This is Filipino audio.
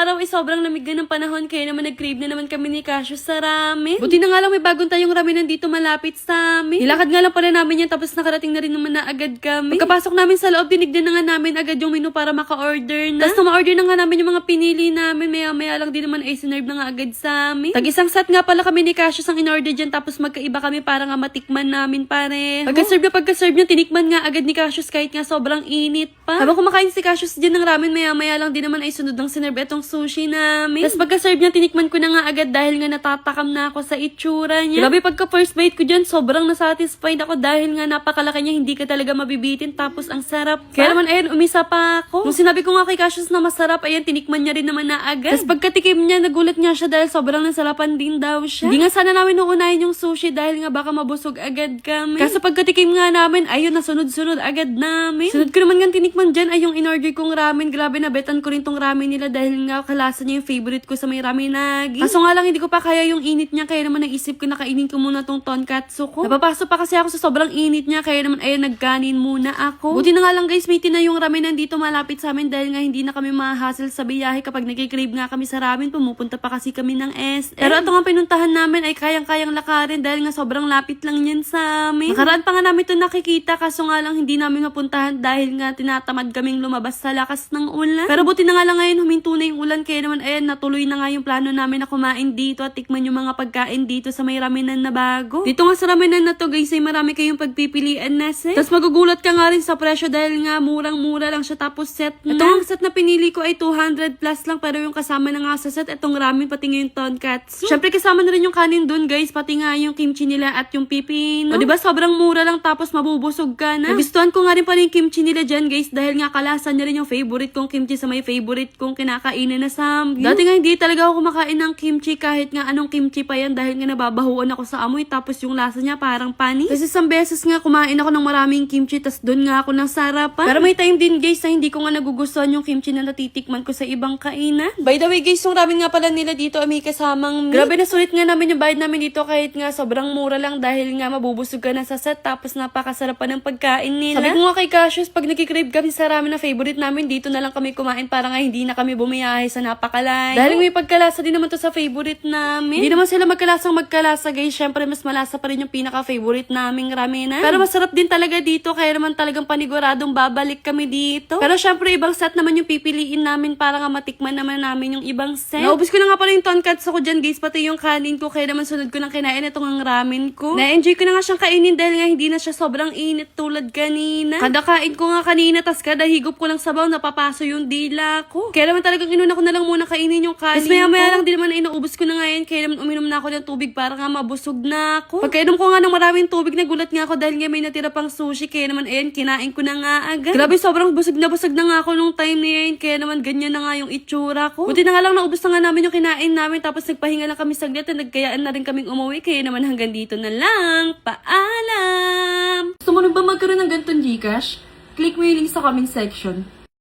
araw ay sobrang lamig ng panahon kaya naman nag-crave na naman kami ni Cassius sa ramen. Buti na nga lang may bagong tayong ramen nandito malapit sa amin. Nilakad nga lang pala namin yan tapos nakarating na rin naman na agad kami. Pagkapasok namin sa loob, tinignan na nga namin agad yung menu para maka-order na. Tapos ma-order na nga namin yung mga pinili namin. Maya-maya lang din naman ay sinerve na nga agad sa amin. Tag-isang set nga pala kami ni Cassius ang in-order dyan tapos magkaiba kami para nga matikman namin pareho. Pagka-serve niya, tinikman nga agad ni Cassius kahit nga sobrang init pa. Habang kumakain si Cassius dyan ng ramen, maya-maya lang din naman ay sunod ng sinerve itong sushi namin. Tapos pagka-serve niya, tinikman ko na nga agad dahil nga natatakam na ako sa itsura niya. Grabe, pagka first bite ko dyan, sobrang nasatisfied ako dahil nga napakalaki niya, hindi ka talaga mabibitin tapos ang sarap pa. Kaya naman ayan, umisa pa ako. Nung sinabi ko nga kay Cassius na masarap, ayan, tinikman niya rin naman na agad. Tapos pagkatikim niya, nagulat niya siya dahil sobrang nasarapan din daw siya. Hindi nga sana namin uunahin yung sushi dahil nga baka mabusog agad kami. Kaso pagkatikim nga namin, ayun, nasunod-sunod agad namin. Sunod ko naman nga tinikman dyan ay yung in-order kong ramen. Grabe, nabetan ko rin tong ramen nila dahil nga kalasa niya yung favorite ko sa may ramenagi. Kaso nga lang, hindi ko pa kaya yung init niya kaya naman naisip ko na kainin ko muna tong tonkatsu ko. Napapasok pa kasi ako sa sobrang init niya kaya naman ayun, nagkanin muna ako. Buti na nga lang guys, may na yung ramen nandito malapit sa amin dahil nga hindi na kami ma-hassle sa biyahe kapag nagkikrave nga kami sa ramen. Pumupunta pa kasi kami ng SM. Pero ito nga pinuntahan namin ay kayang-kayang lakarin dahil nga sobrang lapit lang yan sa amin. Nakaraan pa nga namin ito nakikita kaso nga lang hindi namin mapuntahan dahil nga tinatamad kaming lumabas sa lakas ng ulan. Pero buti na nga lang ngayon huminto na yung ulan kaya naman ayan, natuloy na nga yung plano namin na kumain dito at tikman yung mga pagkain dito sa may ramenan na bago. Dito nga sa ramenan na to guys ay marami kayong pagpipilian na set. Tapos magugulat ka nga rin sa presyo dahil nga murang-mura lang siya tapos set na. Itong set na pinili ko ay 200 plus lang pero yung kasama na nga sa set itong ramen pati nga yung tonkatsu. Syempre kasama na rin yung kanin dun guys pati nga yung kimchi nila at yung pipino. O diba sobrang mura lang tapos mabubusog ka na. Nagustuhan ko nga rin pala yung kimchi nila dyan guys dahil nga kalasan niya rin yung favorite kong kimchi sa may favorite kong kinakainan na samgyup. Dati nga hindi talaga ako kumakain ng kimchi kahit nga anong kimchi pa yan dahil nga nababahuan ako sa amoy tapos yung lasa niya parang panis. Kasi isang beses nga kumain ako ng maraming kimchi tas doon nga ako ng sarapan. Pero may time din guys na hindi ko nga nagugustuhan yung kimchi na natitikman ko sa ibang kainan. By the way guys, yung ramen nga pala nila dito ay may kasamang meat. Grabe na sulit nga namin yung bayad namin dito kahit nga sobrang mura lang dahil nga mabubusog ka na sa set tapos napakasarap pa ng pagkain nila. Sabi ko nga kay Cassius, pag nakikrave kami sa ramen na favorite namin, dito na lang kami kumain para nga hindi na kami bumiyahe sa napakalayo. Dahil may pagkalasa din naman to sa favorite namin. Hindi naman sila magkalasa guys. Syempre mas malasa pa rin yung pinaka-favorite naming ramen. Pero masarap din talaga dito kaya naman talagang paniguradong babalik kami dito. Pero syempre ibang set naman yung pipiliin namin para nga matikman naman namin yung ibang set. Naubos ko na nga pala yung tonkatsu ko dyan guys, pati yung kanin ko kaya naman sunod ko nang kinain itong ang ramen ko. Na-enjoy ko na nga siyang kainin dahil nga hindi na siya sobrang init tulad kanina. Kada kain ko nga kanina tas kada higop ko lang sabaw napapaso yung dila ko. Kaya naman talagang inuna ko na lang muna kainin yung kanin ko. Maya lang din naman inaubos ko na nga yan kaya naman uminom na ako ng tubig para nga mabusog na ako. Pagkainom ko nga ng maraming tubig nagulat nga ako dahil nga may natira pang sushi kaya naman ayan kinain ko na nga agad. Grabe sobrang busog na nga ako nung time na yan kaya naman ganyan na nga yung itsura ko. Buti na nga lang naubos na nga namin yung kinain namin tapos nagpahinga lang kami saglit at nagkayaan na rin kaming umuwi kaya naman hanggang dito na lang. Paalam! Gusto mo na ba magkaroon ng ganitong Gcash? Click mo yung link sa comment section.